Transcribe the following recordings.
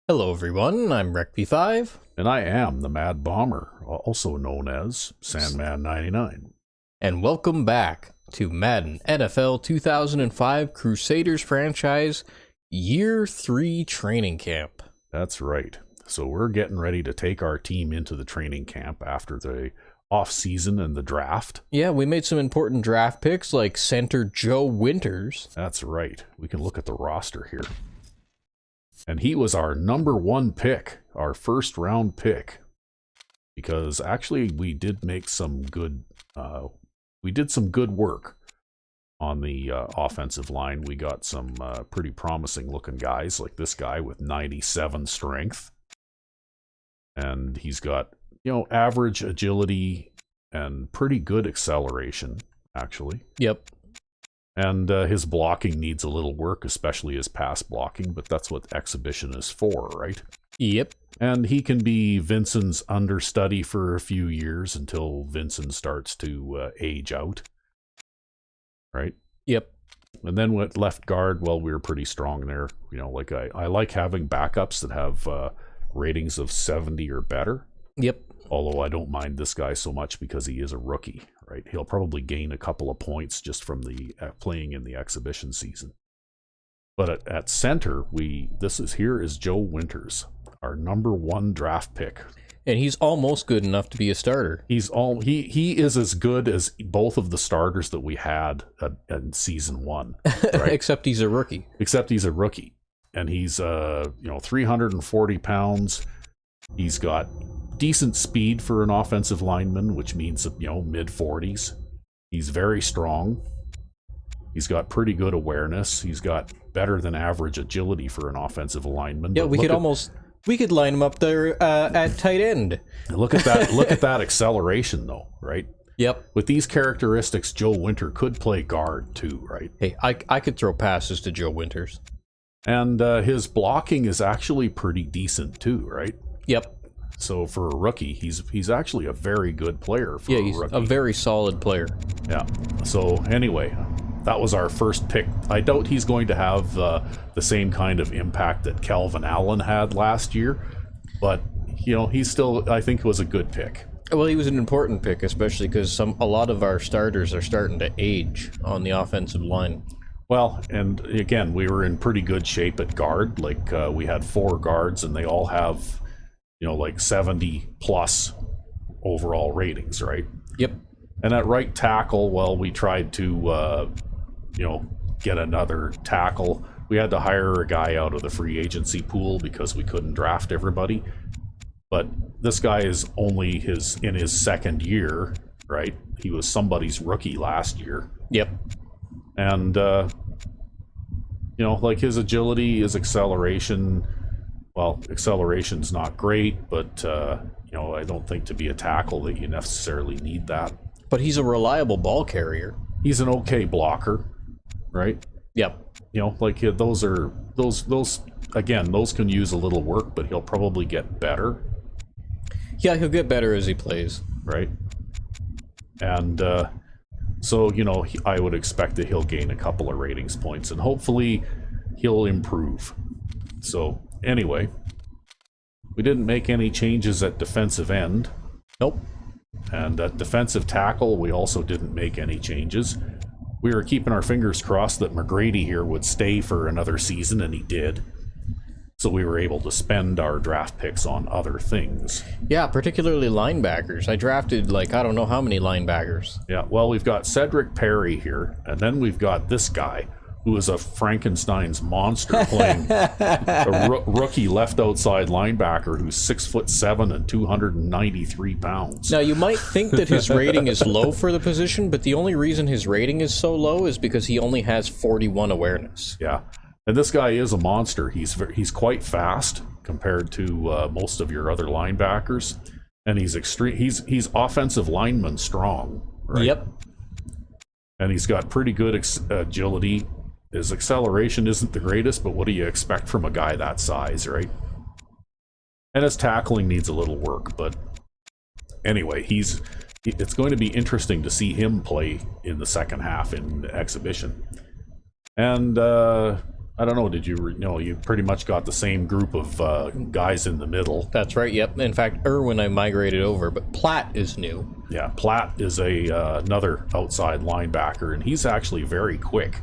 Hello everyone, I'm RecV5. And I am the Mad Bomber, also known as Sandman99. And welcome back to Madden NFL 2005 Crusaders franchise Year 3 training camp. That's right. So we're getting ready to take our team into the training camp after the off-season and the draft. Yeah, we made some important draft picks like center Joe Winters. That's right. We can look at the roster here. And he was our #1 pick, our first round pick. Because actually we did make some good work on the offensive line. We got some pretty promising looking guys, like this guy with 97 strength. And he's got, average agility and pretty good acceleration, actually. Yep. And his blocking needs a little work, especially his pass blocking, but that's what exhibition is for, right? Yep. And he can be Vincent's understudy for a few years until Vincent starts to age out, right? Yep. And then with left guard, well, we were pretty strong there. Like I like having backups that have ratings of 70 or better. Yep. Although I don't mind this guy so much because he is a rookie, right? He'll probably gain a couple of points just from the playing in the exhibition season. But at center, this is Joe Winters, our #1 draft pick. And he's almost good enough to be a starter. He is as good as both of the starters that we had in season 1, right? Except he's a rookie. And he's 340 pounds. He's got decent speed for an offensive lineman, which means mid-40s. He's very strong. He's got pretty good awareness. He's got better than average agility for an offensive lineman. Yeah, we could line him up there at tight end. Look at that! Look at that acceleration, though, right? Yep. With these characteristics, Joe Winter could play guard too, right? Hey, I could throw passes to Joe Winters. And his blocking is actually pretty decent too, right? Yep. So for a rookie, he's actually a very good player for a rookie. Yeah, he's a very solid player. Yeah. So anyway, that was our first pick. I doubt he's going to have the same kind of impact that Calvin Allen had last year, but he's still, I think, was a good pick. Well, he was an important pick, especially because a lot of our starters are starting to age on the offensive line. Well, and again, we were in pretty good shape at guard. Like we had 4 guards, and they all have like 70 plus overall ratings, right? Yep. And at right tackle, well, we tried to get another tackle. We had to hire a guy out of the free agency pool because we couldn't draft everybody. But this guy is only in his second year, right? He was somebody's rookie last year. Yep. And like his agility, his acceleration, well, acceleration's not great, but I don't think to be a tackle that you necessarily need that. But he's a reliable ball carrier. He's an okay blocker, right? Yep. Those can use a little work, but he'll probably get better. Yeah, he'll get better as he plays. Right. And so, I would expect that he'll gain a couple of ratings points, and hopefully he'll improve. So anyway, we didn't make any changes at defensive end. Nope. And at defensive tackle, we also didn't make any changes. We were keeping our fingers crossed that McGrady here would stay for another season, and he did. So we were able to spend our draft picks on other things. Yeah, particularly linebackers. I drafted, I don't know how many linebackers. Yeah, well, we've got Cedric Perry here, and then we've got this guy, who is a Frankenstein's monster playing a rookie left outside linebacker who's 6'7" and 293 pounds. Now, you might think that his rating is low for the position, but the only reason his rating is so low is because he only has 41 awareness. Yeah, and this guy is a monster. He's quite fast compared to most of your other linebackers, and he's extreme. He's offensive lineman strong, right? Yep. And he's got pretty good agility. His acceleration isn't the greatest, but what do you expect from a guy that size, right? And his tackling needs a little work, but anyway, it's going to be interesting to see him play in the second half in exhibition. And I don't know. Did you know you pretty much got the same group of guys in the middle? That's right. Yep. In fact, Irwin I migrated over, but Platt is new. Yeah, Platt is another outside linebacker, and he's actually very quick.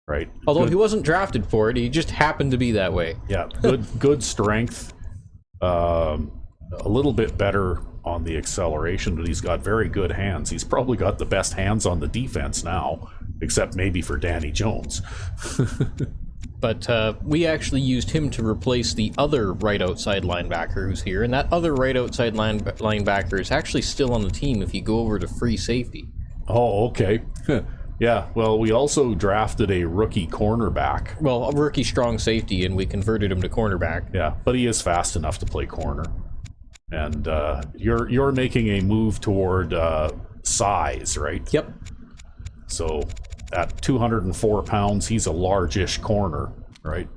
Right. Although he wasn't drafted for it, he just happened to be that way. Yeah, good strength. A little bit better on the acceleration, but he's got very good hands. He's probably got the best hands on the defense now, except maybe for Danny Jones. But we actually used him to replace the other right outside linebacker who's here, and that other right outside linebacker is actually still on the team if you go over to free safety. Oh, okay. Yeah, well, we also drafted a rookie cornerback. Well, a rookie strong safety, and we converted him to cornerback. Yeah, but he is fast enough to play corner. And you're making a move toward size, right? Yep. So at 204 pounds, he's a large-ish corner, right?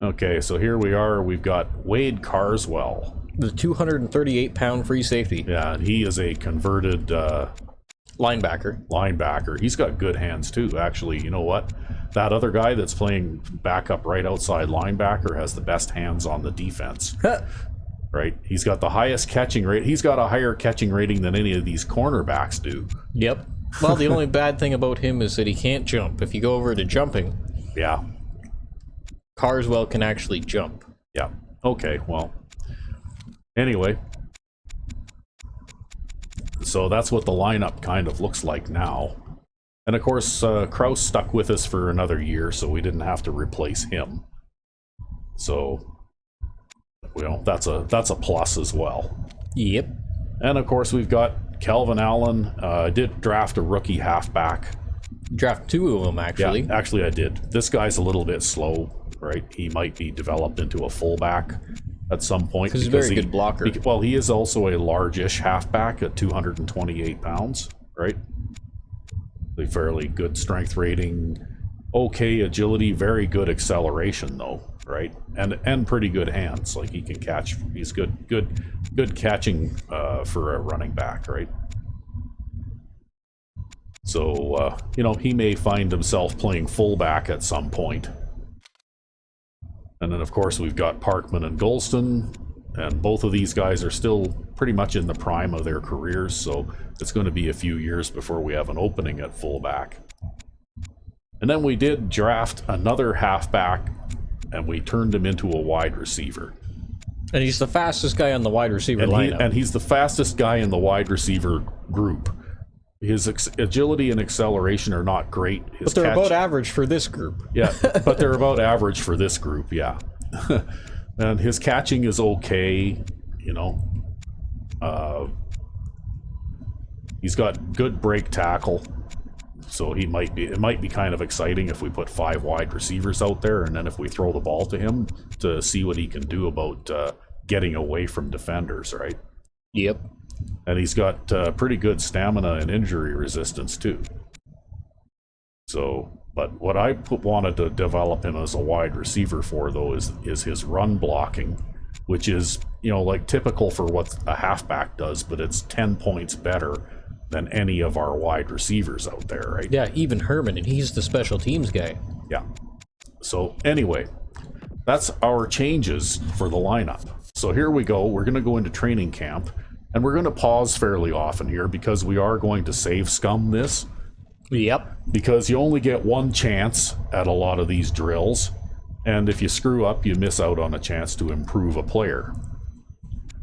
Okay, so here we are. We've got Wade Carswell. The 238-pound free safety. Yeah, and he is a converted linebacker. He's got good hands, too, actually. You know what? That other guy that's playing backup right outside linebacker has the best hands on the defense. Right? He's got the highest catching rate. He's got a higher catching rating than any of these cornerbacks do. Yep. Well, the only bad thing about him is that he can't jump. If you go over to jumping, yeah, Carswell can actually jump. Yeah. Okay, well, anyway, so that's what the lineup kind of looks like now. And of course, Kraus stuck with us for another year, so we didn't have to replace him. So, that's a plus as well. Yep. And of course, we've got Kelvin Allen. I did draft a rookie halfback. Draft two of them, actually. Yeah, actually I did. This guy's a little bit slow, right? He might be developed into a fullback at some point. Because he's a very good blocker. Well, he is also a large-ish halfback at 228 pounds, right? A fairly good strength rating. Okay agility, very good acceleration, though, right? And pretty good hands. Like, he can catch. He's good catching for a running back, right? So, he may find himself playing fullback at some point. And then, of course, we've got Parkman and Golston, and both of these guys are still pretty much in the prime of their careers, so it's going to be a few years before we have an opening at fullback. And then we did draft another halfback, and we turned him into a wide receiver. And he's the fastest guy on the wide receiver lineup. And he's the fastest guy in the wide receiver group. His agility and acceleration are not great. But they're about average for this group. Yeah, but they're about average for this group, yeah. And his catching is okay, he's got good break tackle, so it might be kind of exciting if we put 5 wide receivers out there, and then if we throw the ball to him to see what he can do about getting away from defenders, right? Yep. And he's got pretty good stamina and injury resistance too. So, but what I wanted to develop him as a wide receiver for, though, is his run blocking, which is, like typical for what a halfback does, but it's 10 points better than any of our wide receivers out there, right? Yeah, even Herman, and he's the special teams guy. Yeah. So anyway, that's our changes for the lineup. So here we go. We're going to go into training camp, and we're going to pause fairly often here because we are going to save scum this. Yep. Because you only get one chance at a lot of these drills, and if you screw up, you miss out on a chance to improve a player.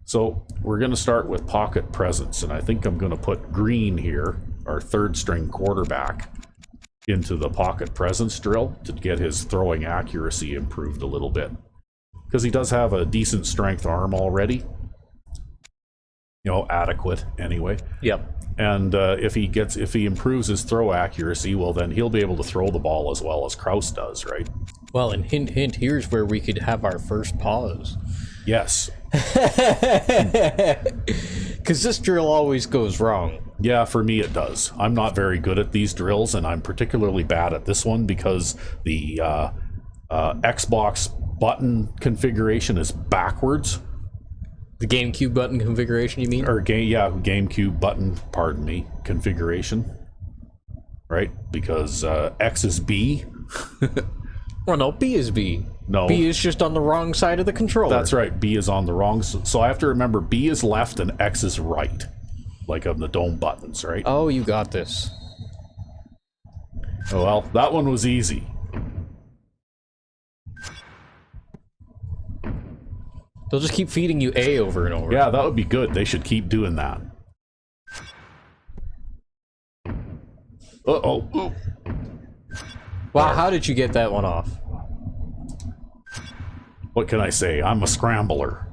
So we're going to start with pocket presence, and I think I'm going to put Green here, our third string quarterback, into the pocket presence drill to get his throwing accuracy improved a little bit. Because he does have a decent strength arm already. Adequate anyway. Yep. And if he improves his throw accuracy, well, then he'll be able to throw the ball as well as Kraus does, right? Well, and hint, hint, here's where we could have our first pause. Yes. Because this drill always goes wrong. Yeah, for me it does. I'm not very good at these drills, and I'm particularly bad at this one because the Xbox button configuration is backwards. The GameCube button configuration, you mean? Or GameCube button, pardon me, configuration. Right? Because X is B. Well, no, B is B. No. B is just on the wrong side of the controller. That's right. B is on the wrong. So I have to remember B is left and X is right, like on the dome buttons, right? Oh, you got this. Oh, well, that one was easy. They'll just keep feeding you A over and over. Yeah, that would be good. They should keep doing that. Uh-oh. Ooh. Wow, how did you get that one off? What can I say? I'm a scrambler.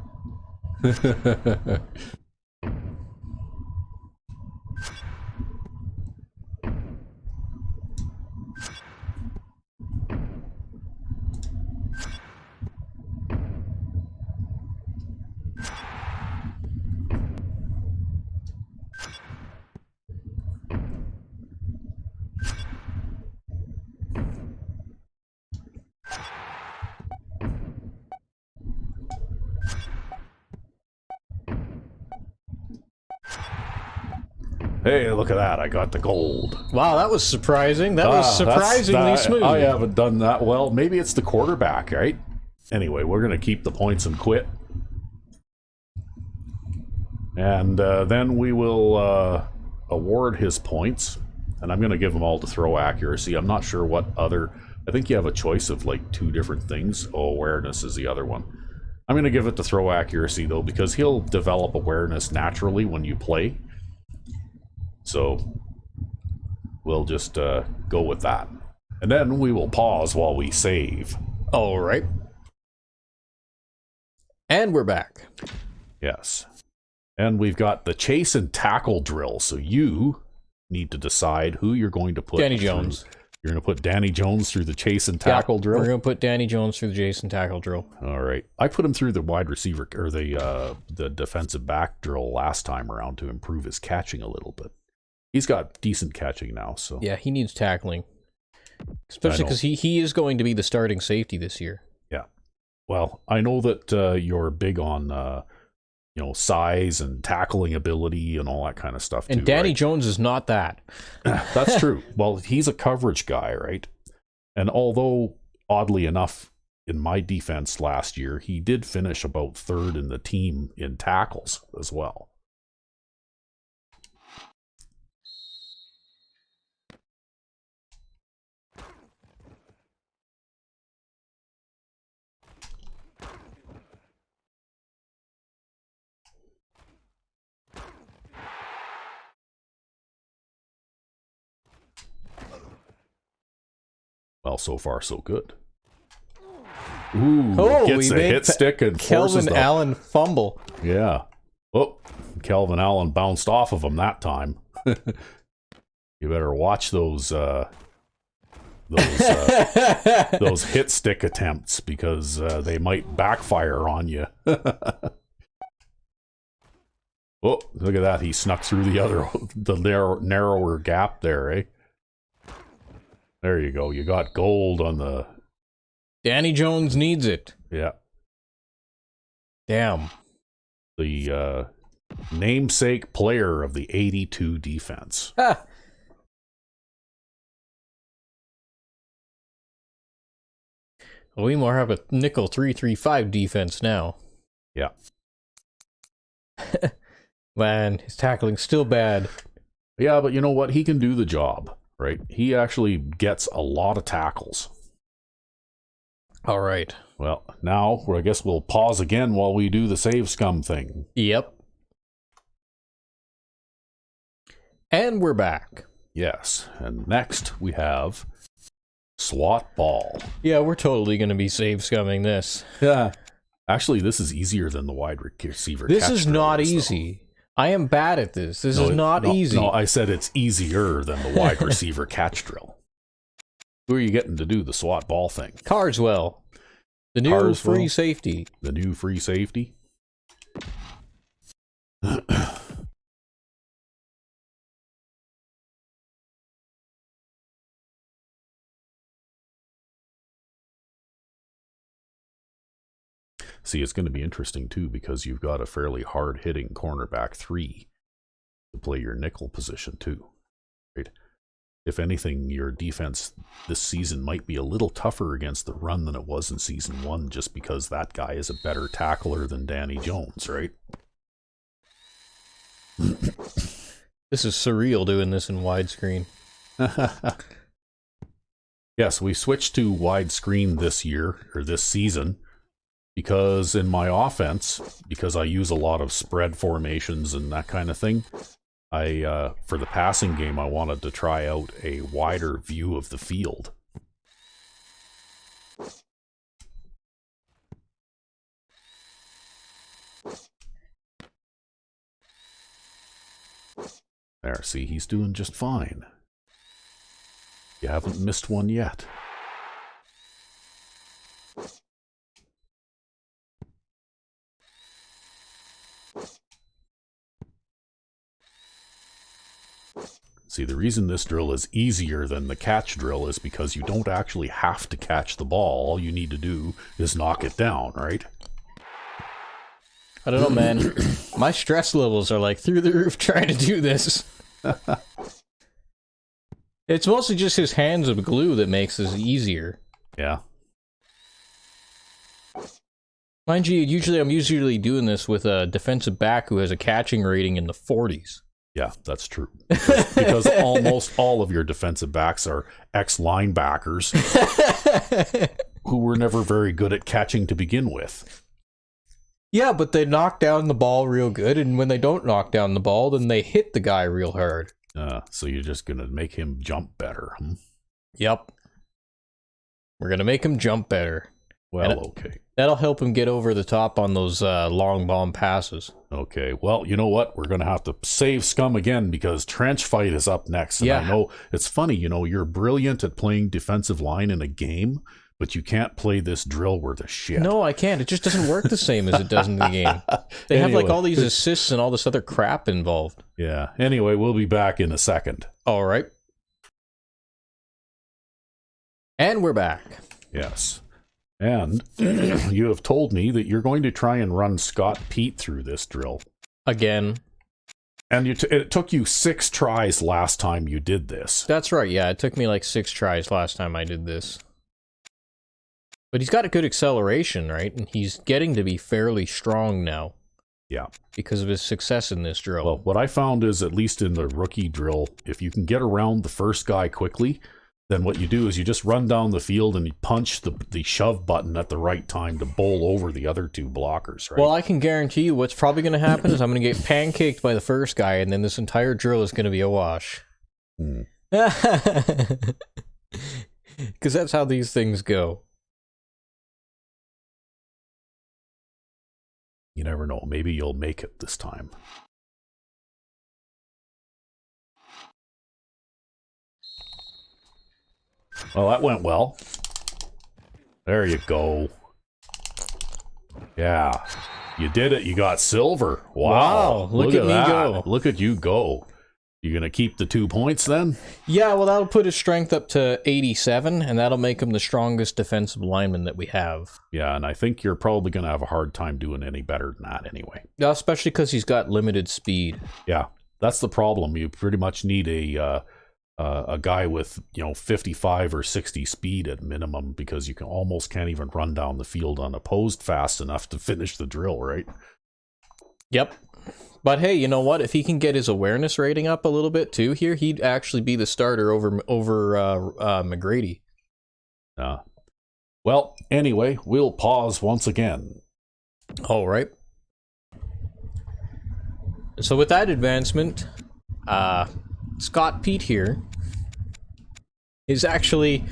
Hey, look at that. I got the gold. Wow, that was surprising. That was surprisingly smooth. I haven't done that well. Maybe it's the quarterback, right? Anyway, we're going to keep the points and quit. And then we will award his points. And I'm going to give them all to throw accuracy. I'm not sure what other... I think you have a choice of like 2 different things. Oh, awareness is the other one. I'm going to give it to throw accuracy, though, because he'll develop awareness naturally when you play. So we'll just go with that. And then we will pause while we save. All right. And we're back. Yes. And we've got the chase and tackle drill. So you need to decide who you're going to put. Danny Jones. You're going to put Danny Jones through the chase and tackle drill? We're going to put Danny Jones through the chase and tackle drill. All right. I put him through the wide receiver, or the defensive back drill last time around to improve his catching a little bit. He's got decent catching now, so... Yeah, he needs tackling. Especially because he is going to be the starting safety this year. Yeah. Well, I know that you're big on, size and tackling ability and all that kind of stuff, and too, Danny right? Jones is not that. That's true. Well, he's a coverage guy, right? And although, oddly enough, in my defense last year, he did finish about 3rd in the team in tackles as well. Well, so far, so good. Ooh, gets a hit stick and forces Kelvin Allen fumble. Yeah. Oh, Kelvin Allen bounced off of him that time. You better watch those hit stick attempts because they might backfire on you. Oh, look at that! He snuck through the narrower gap there, eh? There you go. You got gold on the... Danny Jones needs it. Yeah. Damn. The namesake player of the 82 defense. Ah. We more have a nickel 3-3-5 defense now. Yeah. Man, his tackling's still bad. Yeah, but you know what? He can do the job, right? He actually gets a lot of tackles. All right. Well, now I guess we'll pause again while we do the save scum thing. Yep. And we're back. Yes. And next we have SWAT ball. Yeah, we're totally going to be save scumming this. Yeah. Actually, this is easier than the wide receiver. This is not easy. I am bad at this. This is not easy. No, I said it's easier than the wide receiver catch drill. Who are you getting to do the SWAT ball thing? Carswell. The new free safety. The new free safety? See, it's going to be interesting, too, because you've got a fairly hard-hitting cornerback 3 to play your nickel position, too. Right? If anything, your defense this season might be a little tougher against the run than it was in Season 1, just because that guy is a better tackler than Danny Jones, right? This is surreal doing this in widescreen. Yes, we switched to widescreen this year, or this season, because in my offense, because I use a lot of spread formations and that kind of thing, for the passing game, I wanted to try out a wider view of the field. There, see, he's doing just fine. You haven't missed one yet. See, the reason this drill is easier than the catch drill is because you don't actually have to catch the ball. All you need to do is knock it down, right? I don't know, man. My stress levels are like through the roof trying to do this. It's mostly just his hands of glue that makes this easier. Yeah. Mind you, I'm usually doing this with a defensive back who has a catching rating in the 40s. Yeah, that's true. Because almost all of your defensive backs are ex-linebackers who were never very good at catching to begin with. Yeah, but they knock down the ball real good, and when they don't knock down the ball, then they hit the guy real hard. So you're just going to make him jump better. Yep. We're going to make him jump better. Well, okay. That'll help him get over the top on those long bomb passes. Okay, well, you know what? We're going to have to save Scum again because Trench Fight is up next. And yeah. I know, it's funny, you know, you're brilliant at playing defensive line in a game, but you can't play this drill worth a shit. No, I can't. It just doesn't work the same as it does in the game. They have like all these assists and all this other crap involved. Yeah. Anyway, we'll be back in a second. All right. And we're back. Yes. And you have told me that you're going to try and run Scott Pete through this drill. Again. And it took you 6 tries last time you did this. That's right, yeah. It took me like 6 tries last time I did this. But he's got a good acceleration, right? And he's getting to be fairly strong now. Yeah. Because of his success in this drill. Well, what I found is, at least in the rookie drill, if you can get around the first guy quickly, then what you do is you just run down the field and you punch the shove button at the right time to bowl over the other 2 blockers, right? Well, I can guarantee you what's probably going to happen is I'm going to get pancaked by the first guy, and then this entire drill is going to be a wash. Because that's how these things go. You never know. Maybe you'll make it this time. Well, that went well. There you go. Yeah. You did it. You got silver. Wow. Look at me go. Look at you go. You going to keep the 2 points then? Yeah, well, that'll put his strength up to 87, and that'll make him the strongest defensive lineman that we have. Yeah, and I think you're probably going to have a hard time doing any better than that anyway. Yeah, especially because he's got limited speed. Yeah, that's the problem. You pretty much need a guy with, 55 or 60 speed at minimum, because you can't even run down the field unopposed fast enough to finish the drill, right? Yep. But hey, you know what? If he can get his awareness rating up a little bit too here, he'd actually be the starter over McGrady. Well, anyway, we'll pause once again. All right. So with that advancement, Scott Pete here is actually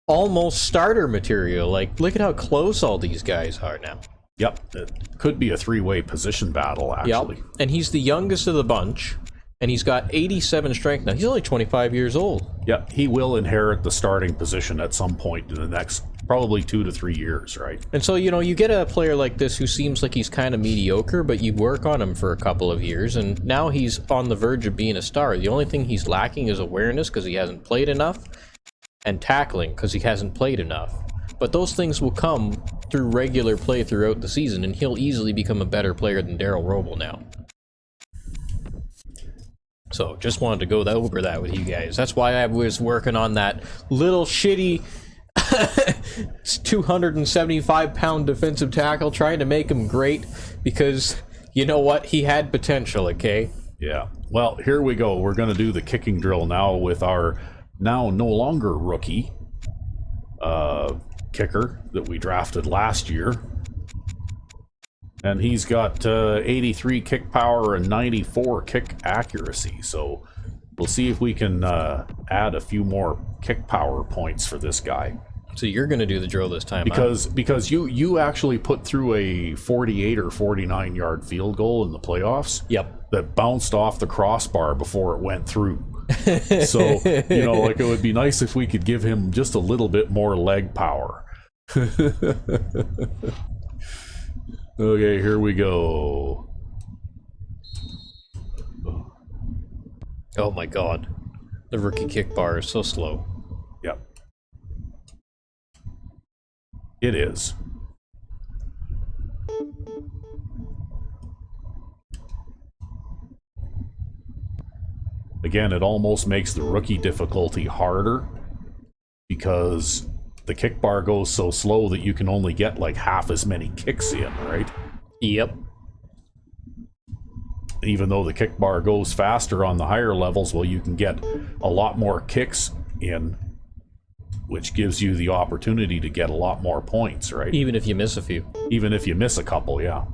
almost starter material. Like, look at how close all these guys are now. Yep, it could be a 3-way position battle, actually. Yep, and he's the youngest of the bunch, and he's got 87 strength now. He's only 25 years old. Yep, he will inherit the starting position at some point in the next probably 2 to 3 years, right? And so, you get a player like this who seems like he's kind of mediocre, but you work on him for a couple of years, and now he's on the verge of being a star. The only thing he's lacking is awareness, because he hasn't played enough, and tackling, because he hasn't played enough. But those things will come through regular play throughout the season, and he'll easily become a better player than Daryl Roble now. So just wanted to go over that with you guys. That's why I was working on that little shitty 275-pound defensive tackle, trying to make him great, because you know what? He had potential, okay? Yeah. Well, here we go. We're going to do the kicking drill now with our now no longer rookie kicker that we drafted last year. And he's got 83 kick power and 94 kick accuracy. So we'll see if we can add a few more kick power points for this guy. So you're going to do the drill this time, because you actually put through a 48 or 49 yard field goal in the playoffs. Yep. That bounced off the crossbar before it went through. So, you know, like, it would be nice if we could give him just a little bit more leg power. Okay, here we go. Oh my god. The rookie kick bar is so slow. Yep. It is. Again, it almost makes the rookie difficulty harder because the kick bar goes so slow that you can only get like half as many kicks in, right? Yep. Even though the kick bar goes faster on the higher levels, well, you can get a lot more kicks in, which gives you the opportunity to get a lot more points, right? Even if you miss a few. Even if you miss a couple, yeah.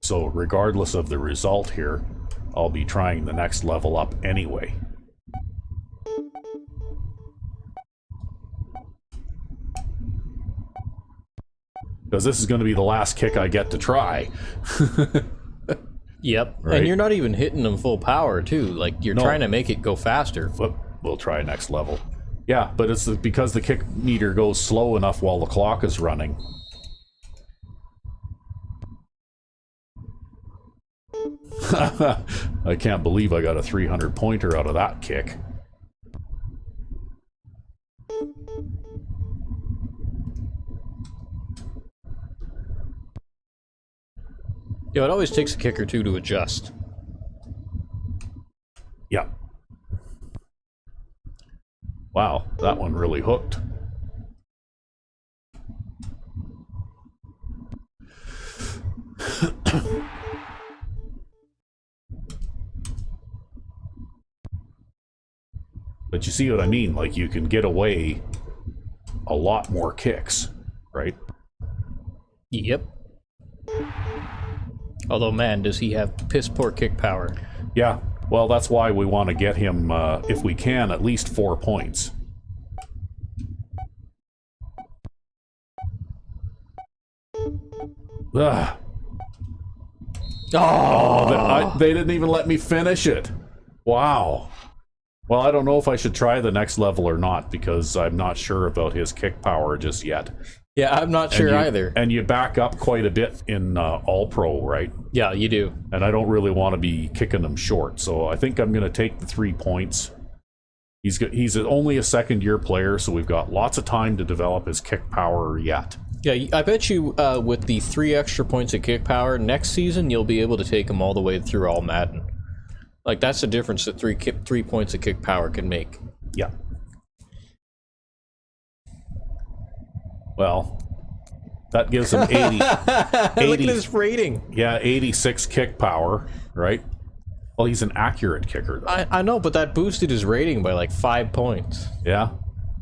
So regardless of the result here, I'll be trying the next level up anyway. Because this is going to be the last kick I get to try. Yep. Right? And you're not even hitting them full power, too. Like, you're trying to make it go faster. But we'll try next level. Yeah, but it's because the kick meter goes slow enough while the clock is running. I can't believe I got a 300 pointer out of that kick. Yeah, it always takes a kick or two to adjust. Yeah. Wow, that one really hooked. But you see what I mean? Like, you can get away a lot more kicks, right? Yep. Although, man, does he have piss poor kick power. Yeah, well, that's why we want to get him, if we can, at least 4 points. Ugh. Oh, they didn't even let me finish it. Wow. Well, I don't know if I should try the next level or not, because I'm not sure about his kick power just yet. Yeah, I'm not sure either. And you back up quite a bit in All-Pro, right? Yeah, you do. And I don't really want to be kicking him short, so I think I'm going to take the 3 points. He's only a second-year player, so we've got lots of time to develop his kick power yet. Yeah, I bet you with the 3 extra points of kick power, next season you'll be able to take him all the way through all Madden. Like, that's the difference that 3 points of kick power can make. Yeah. Well, that gives him 80. 80. Look at his rating. Yeah, 86 kick power, right? Well, he's an accurate kicker, though. I know, but that boosted his rating by like 5 points. Yeah?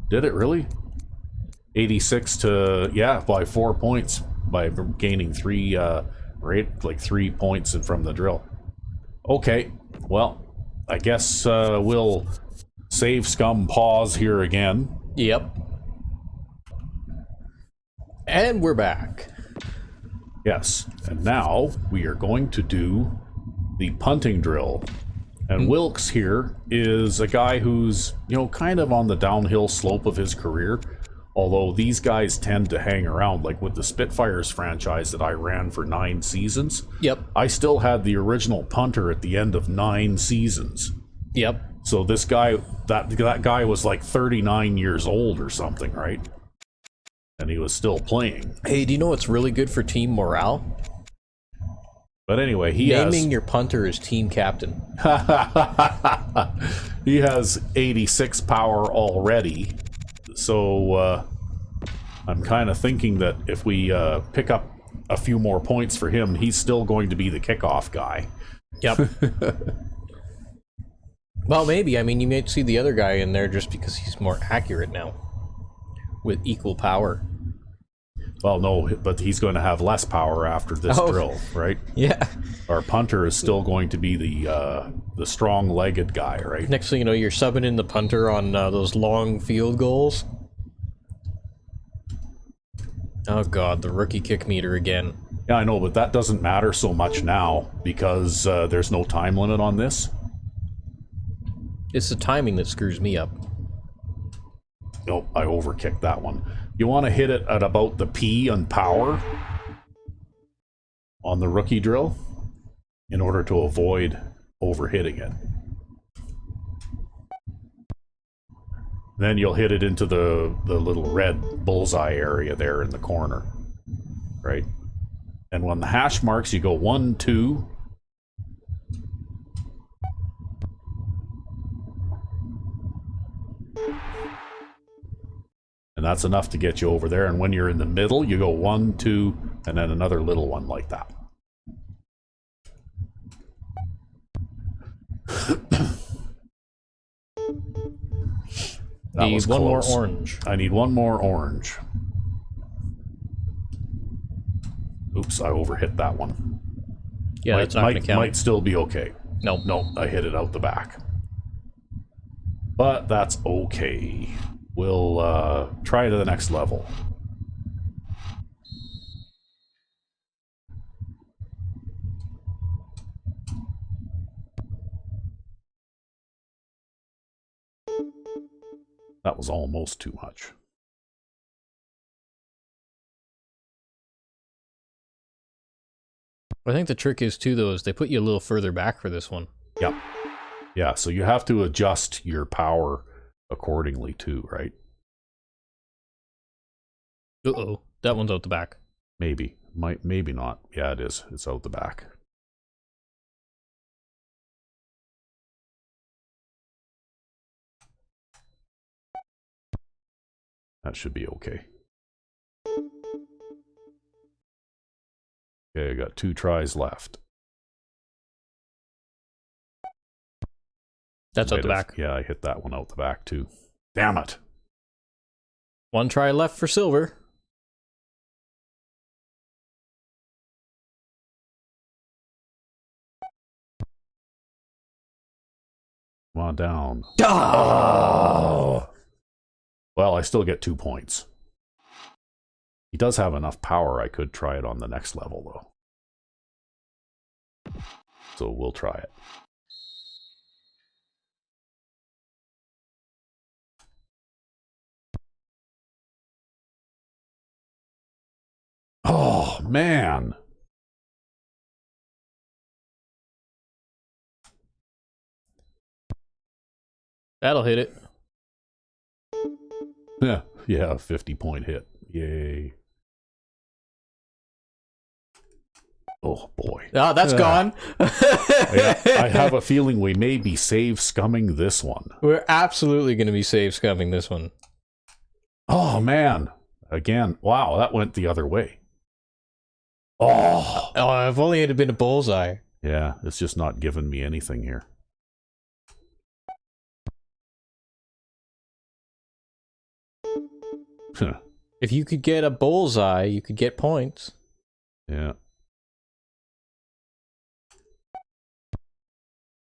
Did it really? 86 to, yeah, by 4 points, by gaining 3 points from the drill. Okay, well, I guess we'll save scum pause here again. Yep. And we're back. Yes, and now we are going to do the punting drill. And Wilkes here is a guy who's, kind of on the downhill slope of his career. Although these guys tend to hang around, like with the Spitfires franchise that I ran for 9 seasons. Yep. I still had the original punter at the end of 9 seasons. Yep. So this guy, that guy was like 39 years old or something, right? and he was still playing. Hey, do you know what's really good for team morale? But anyway, naming your punter as team captain. He has 86 power already, so I'm kind of thinking that if we pick up a few more points for him, he's still going to be the kickoff guy. Yep. Well, maybe. I mean, you might see the other guy in there just because he's more accurate now, with equal power. Well, no, but he's going to have less power after this drill, right? Yeah. Our punter is still going to be the strong-legged guy, right? Next thing you know, you're subbing in the punter on those long field goals. Oh god, the rookie kick meter again. Yeah, I know, but that doesn't matter so much now because there's no time limit on this. It's the timing that screws me up. Oh, I overkicked that one. You want to hit it at about the P on power on the rookie drill in order to avoid overhitting it. Then you'll hit it into the little red bullseye area there in the corner, right? And when the hash marks, you go 1, 2. And that's enough to get you over there. And when you're in the middle, you go 1, 2, and then another little one like that. That was one more close. orange. I need one more orange. Oops, I overhit that one. Yeah, that's not going to count. Might still be okay. Nope. Nope, I hit it out the back. But that's okay. We'll try to the next level. That was almost too much. I think the trick is, too, though, is they put you a little further back for this one. Yep. Yeah, so you have to adjust your power accordingly, too, right? Uh-oh. That one's out the back. Maybe. Maybe not. Yeah, it is. It's out the back. That should be okay. Okay, I got 2 tries left. That's out the back. Yeah, I hit that one out the back too. Damn it. 1 try left for silver. Come on down. Oh! Well, I still get 2 points. He does have enough power. I could try it on the next level, though. So we'll try it. Oh, man. That'll hit it. Yeah, 50-point hit. Yay. Oh, boy. Ah, that's gone. I have a feeling we may be save scumming this one. We're absolutely going to be save scumming this one. Oh, man. Again. Wow, that went the other way. Oh, if only it had been a bullseye. Yeah, it's just not giving me anything here. If you could get a bullseye, you could get points. Yeah.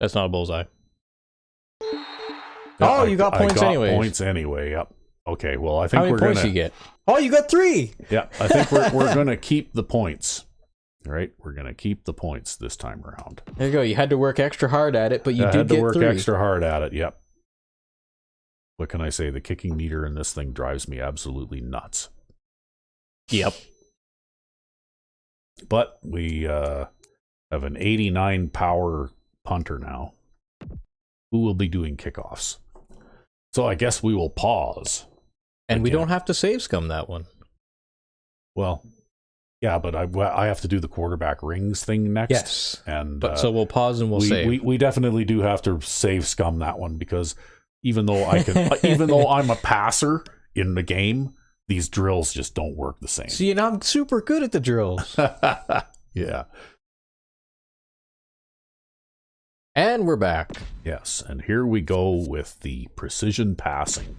That's not a bullseye. Oh, you got points anyway. Points anyway. Yep. Okay. Well, I think How many points you get? Oh, you got 3. Yeah, I think we're gonna keep the points. All right, we're gonna keep the points this time around. There you go. You had to work extra hard at it, but you did had to get work 3. extra hard at it. Yep. What can I say? The kicking meter in this thing drives me absolutely nuts. Yep. But we have an 89 power punter now, who will be doing kickoffs. So I guess we will pause. And we don't have to save scum that one. Well, yeah, but I have to do the quarterback rings thing next. Yes. And But so we'll pause and we'll save. We definitely do have to save scum that one, because even though I can, even though I'm a passer in the game, these drills just don't work the same. See, and I'm super good at the drills. Yeah. And we're back. Yes, and here we go with the precision passing.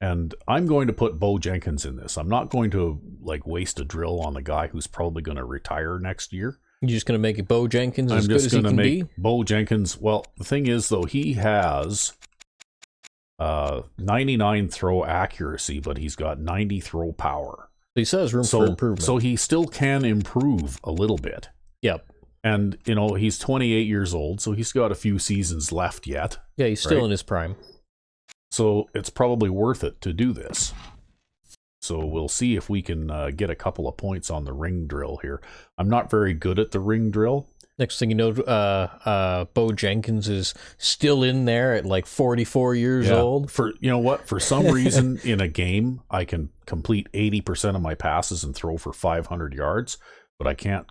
And I'm going to put Bo Jenkins in this. I'm not going to like waste a drill on the guy who's probably going to retire next year. You're just going to make it Bo Jenkins as good as he can be? I'm just going to make Bo Jenkins. Well, the thing is, though, he has 99 throw accuracy, but he's got 90 throw power. He says room for improvement. So he still can improve a little bit. Yep. And, you know, he's 28 years old, so he's got a few seasons left yet. Yeah, he's still in his prime. So it's probably worth it to do this. So we'll see if we can get a couple of points on the ring drill here. I'm not very good at the ring drill. Next thing you know, Bo Jenkins is still in there at like 44 years old. For you know what? For some reason in a game, I can complete 80% of my passes and throw for 500 yards, but I can't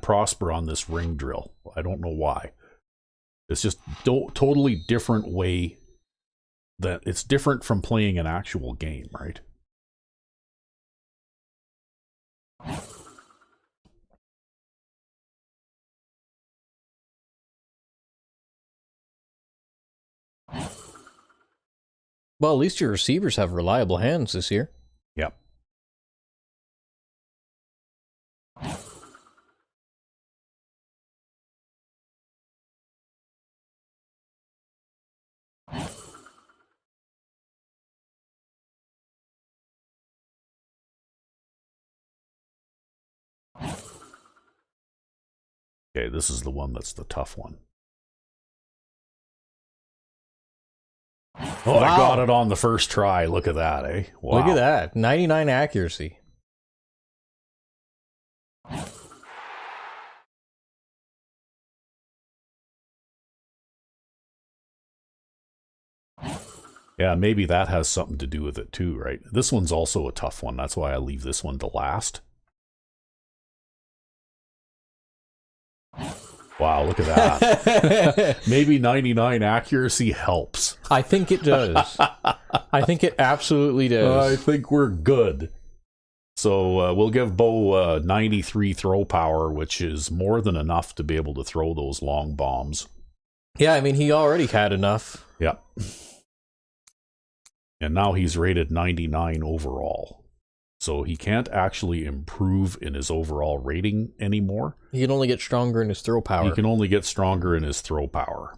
prosper on this ring drill. I don't know why. It's just totally different way. That it's different from playing an actual game, right? Well, at least your receivers have reliable hands this year. Yep. Okay, this is the one that's the tough one. Oh, wow. I got it on the first try. Look at that, eh? Wow. Look at that. 99 accuracy. Yeah, maybe that has something to do with it too, right? This one's also a tough one. That's why I leave this one to last. Wow, look at that. Maybe 99 accuracy helps. I think it does. I think it absolutely does. I think we're good. So we'll give Bo 93 throw power, which is more than enough to be able to throw those long bombs. Yeah, I mean, he already had enough. Yeah. And now he's rated 99 overall. So he can't actually improve in his overall rating anymore. He can only get stronger in his throw power. He can only get stronger in his throw power.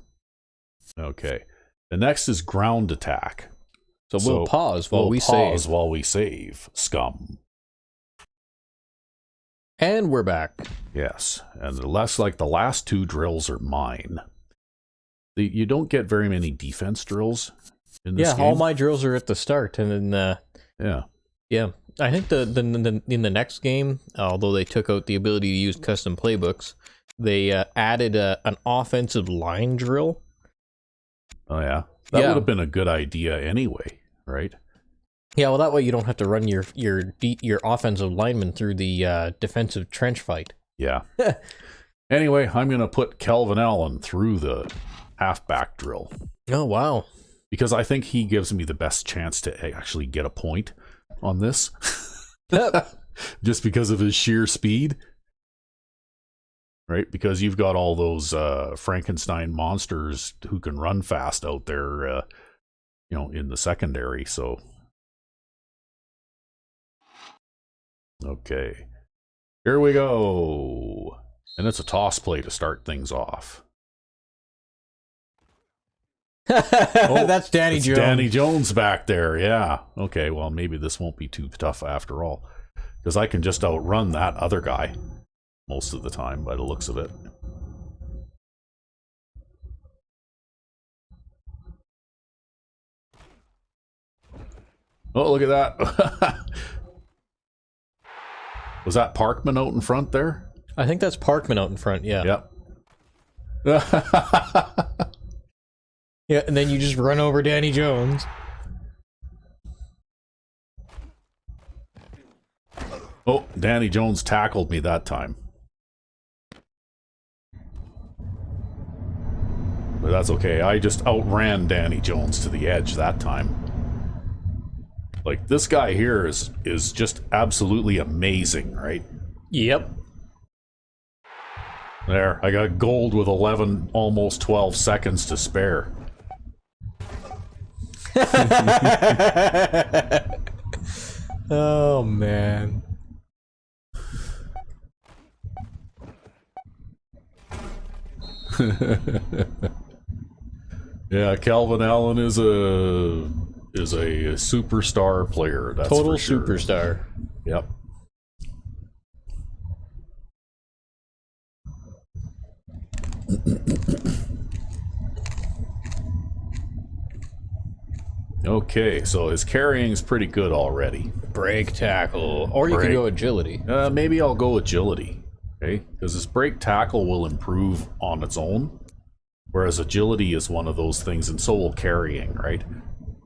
Okay. The next is ground attack. So we'll pause while we save. Pause while we save, scum. And we're back. Yes. And the last two drills are mine. You don't get very many defense drills in this game. All my drills are at the start, and then yeah. I think in the next game, although they took out the ability to use custom playbooks, they added an offensive line drill. Oh yeah, that would have been a good idea anyway, right? Yeah, well that way you don't have to run your offensive lineman through the defensive trench fight. Yeah. Anyway, I'm gonna put Kelvin Allen through the halfback drill. Oh wow! Because I think he gives me the best chance to actually get a point on this. Just because of his sheer speed, right? Because you've got all those Frankenstein monsters who can run fast out there, in the secondary. So, okay, here we go, and it's a toss play to start things off. That's Danny Jones. Danny Jones back there, yeah. Okay, well, maybe this won't be too tough after all, because I can just outrun that other guy most of the time by the looks of it. Oh, look at that. Was that Parkman out in front there? I think that's Parkman out in front, yeah. Yep. Yeah, and then you just run over Danny Jones. Oh, Danny Jones tackled me that time. But that's okay. I just outran Danny Jones to the edge that time. Like, this guy here is just absolutely amazing, right? Yep. There, I got gold with 11, almost 12 seconds to spare. Oh, man. Yeah, Calvin Allen is a superstar player. That's Total for sure. superstar. Yep. Okay, so his carrying's pretty good already. Break tackle. Or you could go agility. Maybe I'll go agility. Okay, because his break tackle will improve on its own, whereas agility is one of those things, and so will carrying, right?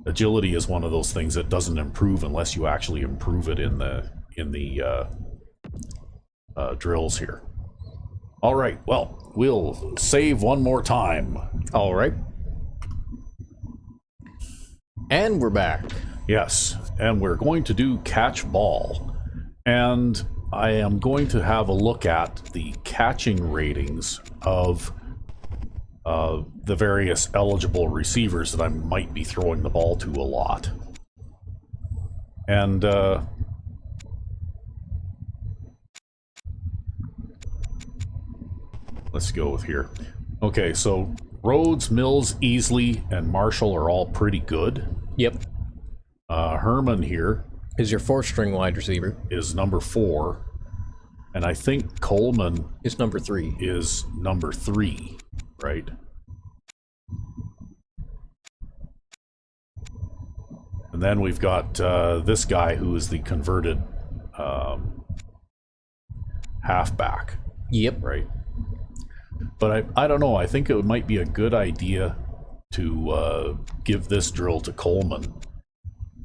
Agility is one of those things that doesn't improve unless you actually improve it in the drills here. All right, well, we'll save one more time. All right. And we're back. Yes, and we're going to do catch ball. And I am going to have a look at the catching ratings of the various eligible receivers that I might be throwing the ball to a lot. And let's go with here. Okay, so Rhodes, Mills, Easley, and Marshall are all pretty good. Yep. Herman here Is your fourth-string wide receiver. is number 4. And I think Coleman Is number 3. is number 3, right? And then we've got this guy who is the converted halfback, Yep. right? But I don't know. I think it might be a good idea to give this drill to Coleman.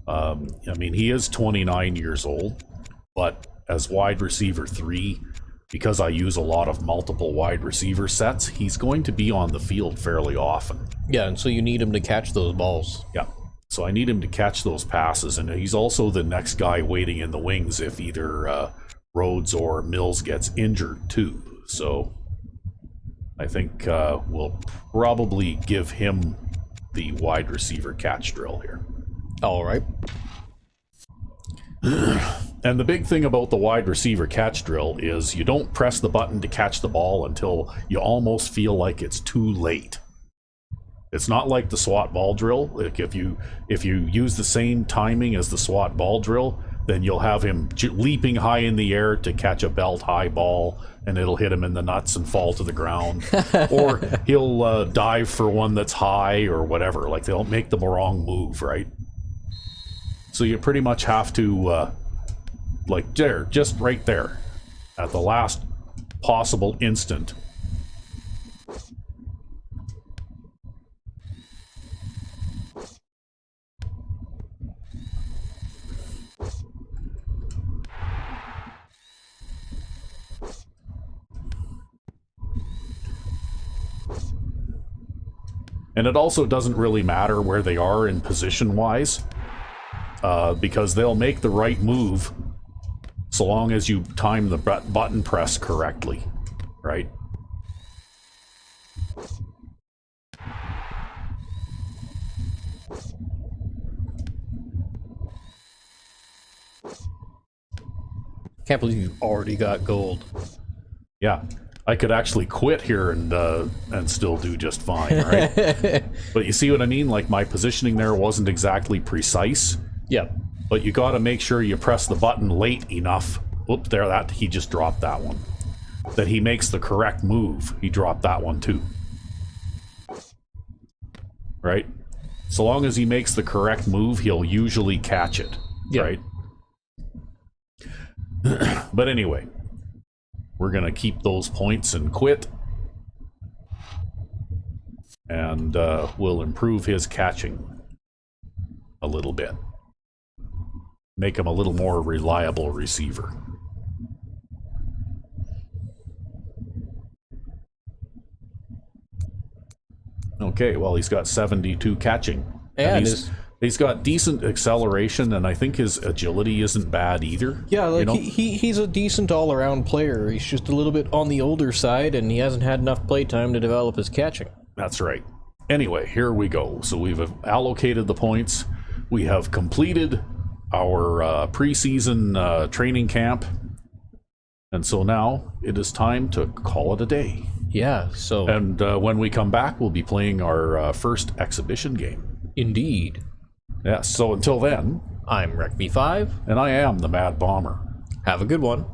I mean, he is 29 years old, but as wide receiver 3, because I use a lot of multiple wide receiver sets, he's going to be on the field fairly often. Yeah, and so you need him to catch those balls. Yeah. So I need him to catch those passes, and he's also the next guy waiting in the wings if either Rhodes or Mills gets injured too. So I think we'll probably give him the wide receiver catch drill here. All right. And the big thing about the wide receiver catch drill is you don't press the button to catch the ball until you almost feel like it's too late. It's not like the SWAT ball drill. Like if you use the same timing as the SWAT ball drill, then you'll have him leaping high in the air to catch a belt high ball, and it'll hit him in the nuts and fall to the ground. Or he'll dive for one that's high or whatever. Like they'll make the wrong move, right? So you pretty much have to, like there, just right there, at the last possible instant. And it also doesn't really matter where they are in position-wise, because they'll make the right move so long as you time the button press correctly, right? Can't believe you've already got gold. Yeah. I could actually quit here and still do just fine, right? But you see what I mean? Like my positioning there wasn't exactly precise. Yep. But you got to make sure you press the button late enough. Whoop, there, that he just dropped that one. That he makes the correct move. He dropped that one too. Right? So long as he makes the correct move, he'll usually catch it. Yep. Right? But anyway, we're going to keep those points and quit. And we'll improve his catching a little bit. Make him a little more reliable receiver. Okay, well, he's got 72 catching. And he's got decent acceleration, and I think his agility isn't bad either. yeah, like he's a decent all-around player. He's just a little bit on the older side, and he hasn't had enough play time to develop his catching. That's right. Anyway, here we go. So we've allocated the points. We have completed our preseason training camp. And so now it is time to call it a day. Yeah, so... And when we come back, we'll be playing our first exhibition game. Indeed. Yes, so until then... I'm Rec V5. And I am the Mad Bomber. Have a good one.